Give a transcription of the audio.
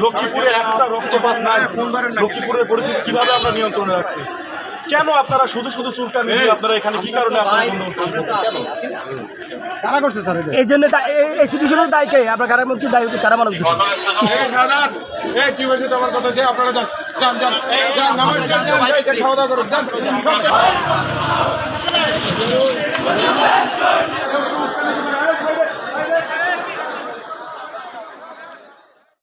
লক্ষ্মীপুরে একটা রক্তপাত নাই। লক্ষ্মীপুরের পরিস্থিতি কিভাবে আমরা নিয়ন্ত্রণে রাখছি? কেন আপনারা শুধু শুধু চুলকানি দিয়ে আপনারা এখানে কি কারণে কারা করছে স্যার? এই জন্য এই সিচুয়েশনের দায়ী কে? আপনার কারা মুক্তি দায়ী কারা মানব দিচ্ছে? আমার কথা আছে, আপনারা যান যান যান নামাজ যান, খাওয়া দাওয়া করুন, যান।